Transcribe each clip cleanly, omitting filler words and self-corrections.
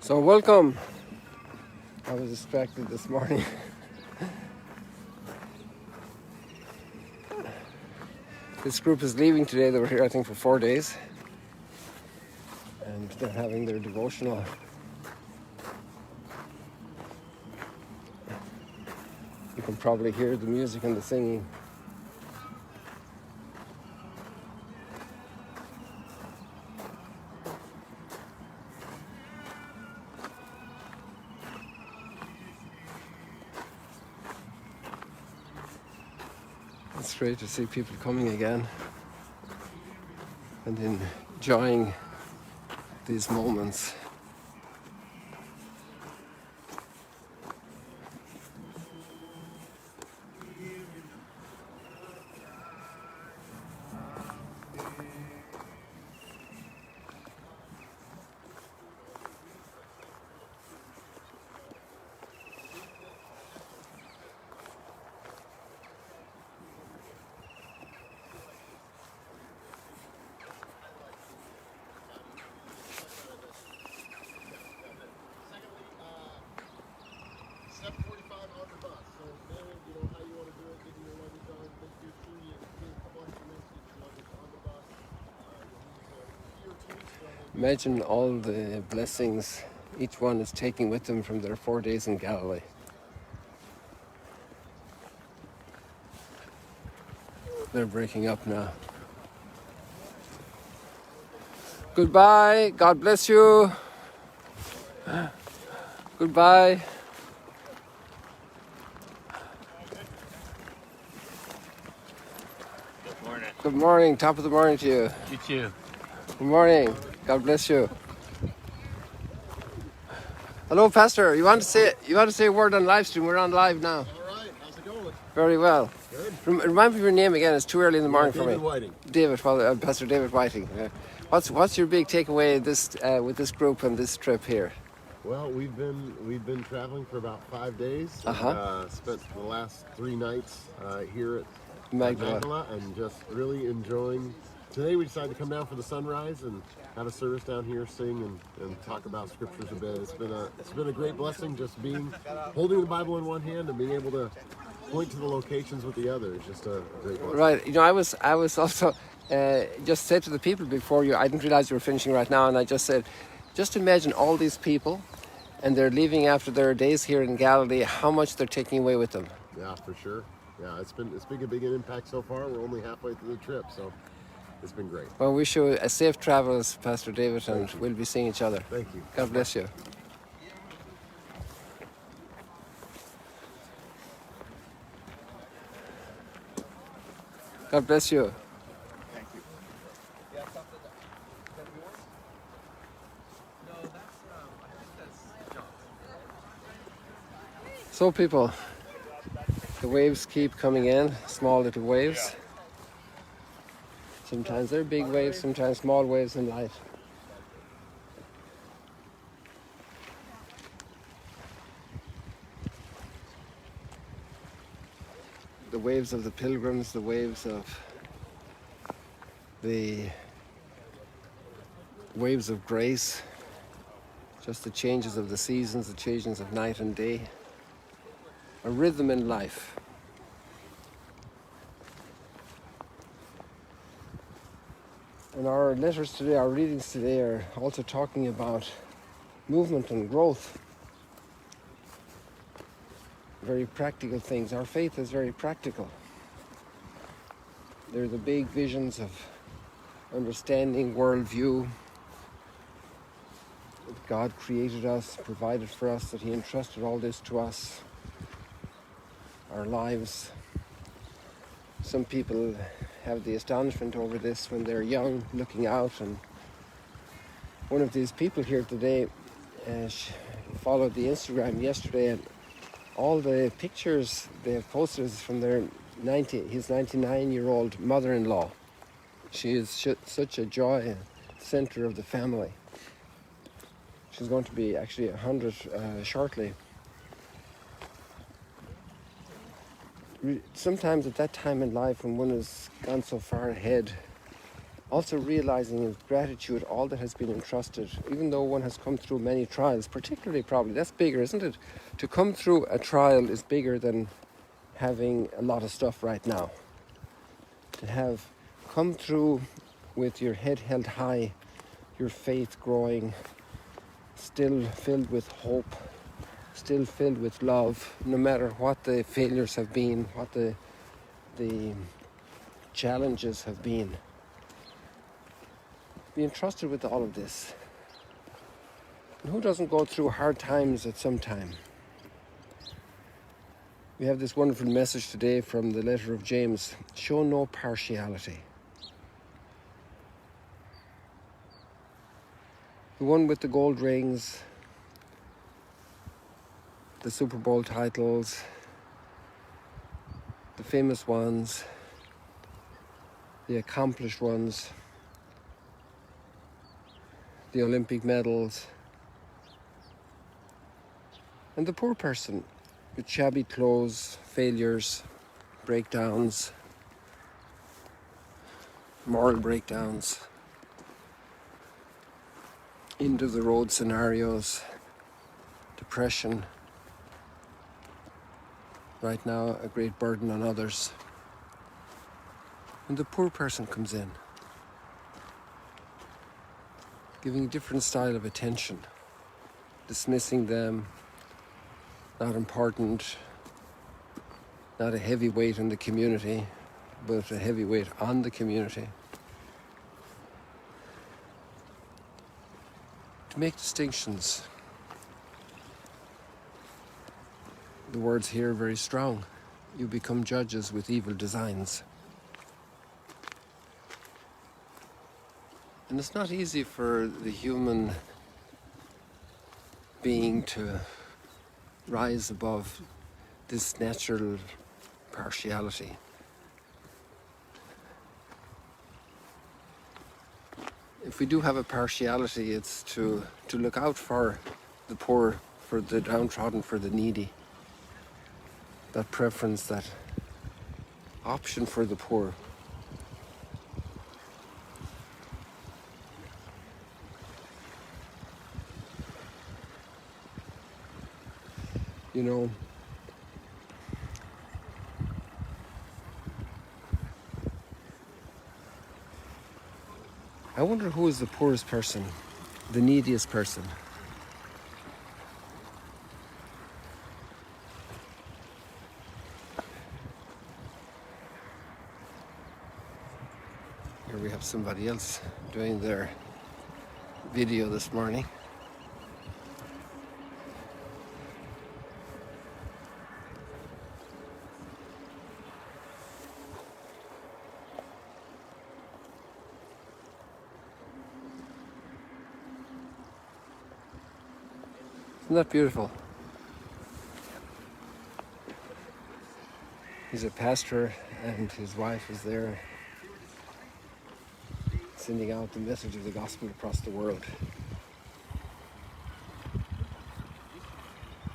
So welcome. I was distracted this morning. This group is leaving today. They were here, I think, for 4 days. And they're having their devotional. You can probably hear the music and the singing. It's great to see people coming again and enjoying these moments. Imagine all the blessings each one is taking with them from their 4 days in Galilee. They're breaking up now. Goodbye. God bless you. Goodbye. Good morning. Good morning. Top of the morning to you. You too. Good morning. God bless you. Hello, Pastor. You want to say a word on live stream? We're on live now. All right, how's it going? Very well. Good. Remind me of your name again. It's too early in the morning for me. David Whiting. David, Pastor David Whiting. What's your big takeaway with this group and this trip here? Well, we've been traveling for about 5 days. Spent the last 3 nights here at Magdala and just really enjoying. Today we decided to come down for the sunrise and have a service down here, sing and talk about scriptures a bit. It's been a great blessing just holding the Bible in one hand and being able to point to the locations with the other. It's just a great blessing. Right. I was also just said to the people before you. I didn't realize you were finishing right now, and I just said, just imagine all these people, and they're leaving after their days here in Galilee. How much they're taking away with them? Yeah, for sure. Yeah, it's been a big impact so far. We're only halfway through the trip, so it's been great. Well, wish you a safe travels, Pastor David, and we'll be seeing each other. Thank you. God bless you. God bless you. Thank you. So people, the waves keep coming in, small little waves. Sometimes they're big waves, sometimes small waves in light. The waves of the pilgrims, the waves of grace, just the changes of the seasons, the changes of night and day, a rhythm in life. And our letters today, our readings today are also talking about movement and growth. Very practical things. Our faith is very practical. They're the big visions of understanding, worldview. That God created us, provided for us, that He entrusted all this to us. Our lives. Some people have the astonishment over this when they're young, looking out, and one of these people here today followed the Instagram yesterday, and all the pictures they have posted is from his 99-year-old mother-in-law. She is such a joy, center of the family. She's going to be actually 100 shortly. Sometimes at that time in life when one has gone so far ahead, Also realizing in gratitude all that has been entrusted, even though one has come through many trials, particularly probably, that's bigger, isn't it? To come through a trial is bigger than having a lot of stuff right now. To have come through with your head held high, your faith growing, still filled with hope, still filled with love, no matter what the failures have been, what the challenges have been. Be entrusted with all of this. And who doesn't go through hard times at some time? We have this wonderful message today from the letter of James. Show no partiality. The one with the gold rings, the Super Bowl titles, the famous ones, the accomplished ones, the Olympic medals, and the poor person with shabby clothes, failures, breakdowns, moral breakdowns, end of the road scenarios, depression, right now a great burden on others. And the poor person comes in, giving a different style of attention, dismissing them, not important, not a heavy weight in the community, but a heavy weight on the community. To make distinctions. The words here are very strong. You become judges with evil designs. And it's not easy for the human being to rise above this natural partiality. If we do have a partiality, it's to look out for the poor, for the downtrodden, for the needy. That preference, that option for the poor. You know, I wonder who is the poorest person, the neediest person. Here we have somebody else doing their video this morning. Isn't that beautiful? He's a pastor and his wife is there sending out the message of the gospel across the world.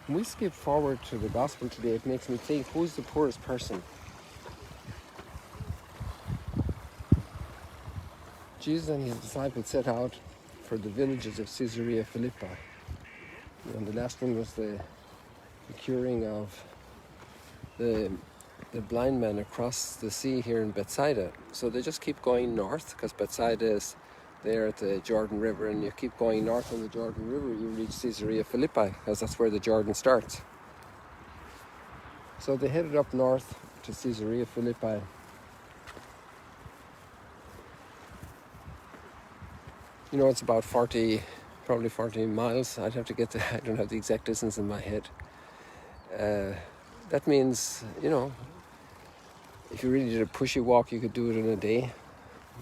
When we skip forward to the gospel today, it makes me think, who's the poorest person? Jesus and his disciples set out for the villages of Caesarea Philippi. And the last one was the curing of the blind man across the sea here in Bethsaida. So they just keep going north, because Bethsaida is there at the Jordan River, and you keep going north on the Jordan River, you reach Caesarea Philippi, because that's where the Jordan starts. So they headed up north to Caesarea Philippi. You know, it's about probably 40 miles. I'd have to get I don't have the exact distance in my head. That means, you know, if you really did a pushy walk, you could do it in a day.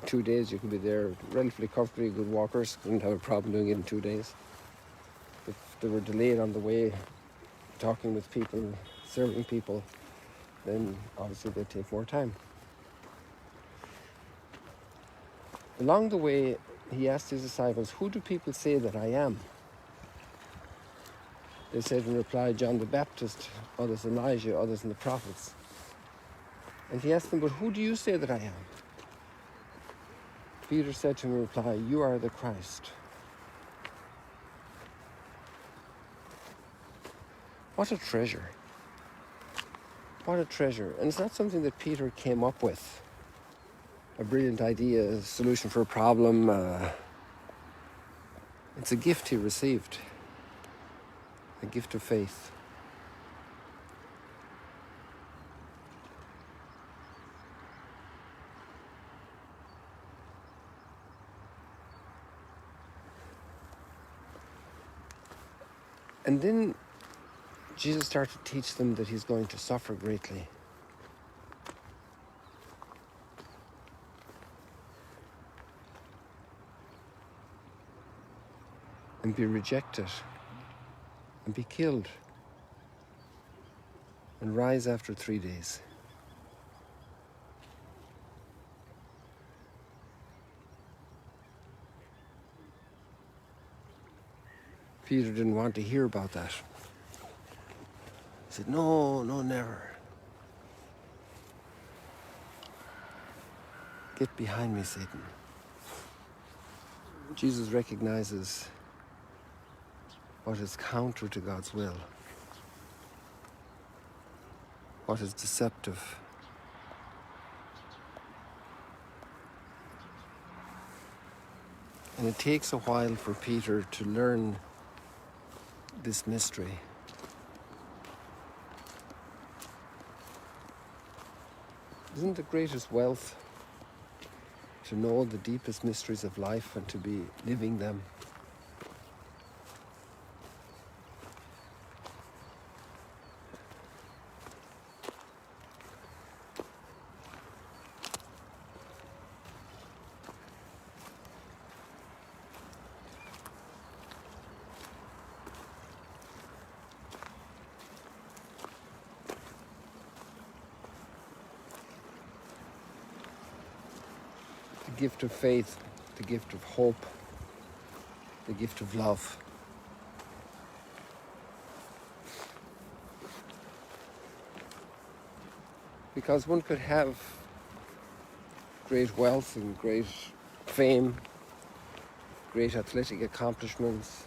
2 days you could be there relatively comfortably. Good walkers wouldn't have a problem doing it in 2 days. If they were delayed on the way, talking with people, serving people, then obviously they'd take more time. Along the way, he asked his disciples, who do people say that I am? They said in reply, John the Baptist, others Elijah, others in the prophets. And he asked them, but who do you say that I am? Peter said to him in reply, "You are the Christ." What a treasure. What a treasure. And it's not something that Peter came up with. A brilliant idea, a solution for a problem. It's a gift he received. A gift of faith. And then Jesus started to teach them that he's going to suffer greatly. And be rejected. And be killed. And rise after 3 days. Peter didn't want to hear about that. He said, no, never. Get behind me, Satan. Jesus recognizes what is counter to God's will, what is deceptive. And it takes a while for Peter to learn this mystery. Isn't the greatest wealth to know the deepest mysteries of life and to be living them? The gift of faith, the gift of hope, the gift of love. Because one could have great wealth and great fame, great athletic accomplishments,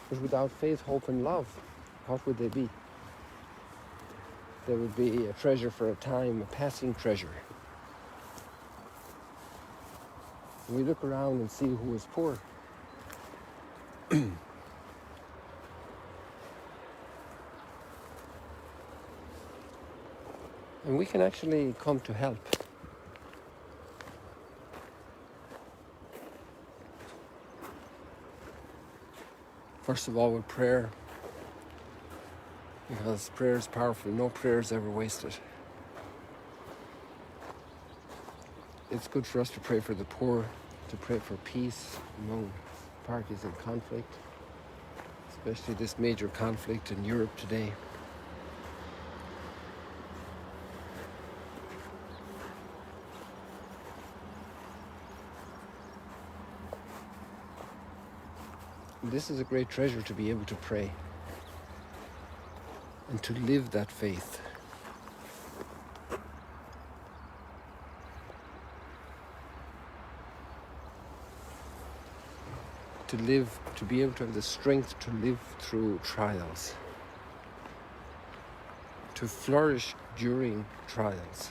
but without faith, hope and love, what would they be? There would be a treasure for a time, a passing treasure. And we look around and see who is poor. And we can actually come to help. First of all, with prayer. Because prayer is powerful. No prayer is ever wasted. It's good for us to pray for the poor, to pray for peace among parties in conflict, especially this major conflict in Europe today. And this is a great treasure to be able to pray and to live that faith. To live, to be able to have the strength to live through trials. To flourish during trials.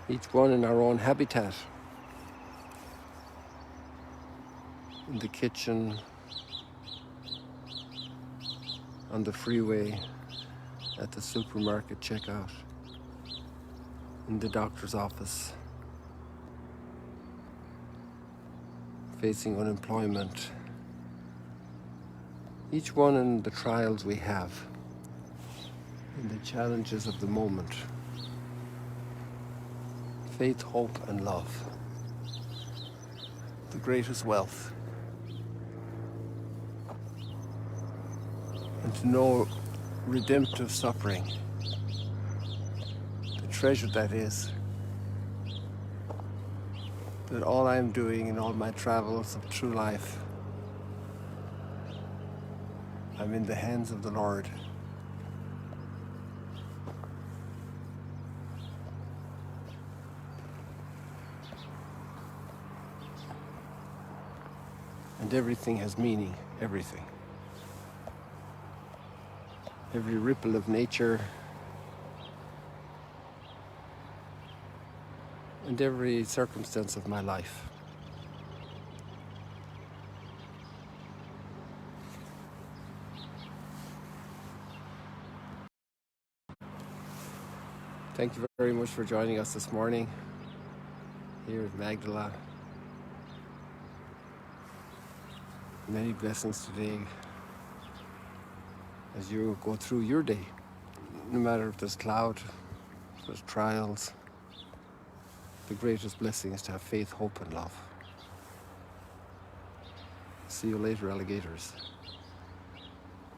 Each one in our own habitat. In the kitchen, on the freeway, at the supermarket checkout, in the doctor's office, facing unemployment. Each one in the trials we have. in the challenges of the moment. Faith, hope, and love. The greatest wealth. And to know redemptive suffering. The treasure that is. That all I am doing in all my travels of true life, I'm in the hands of the Lord. And everything has meaning, everything. Every ripple of nature and every circumstance of my life. Thank you very much for joining us this morning here at Magdala. Many blessings today as you go through your day. No matter if there's cloud, if there's trials, the greatest blessing is to have faith, hope, and love. See you later, alligators.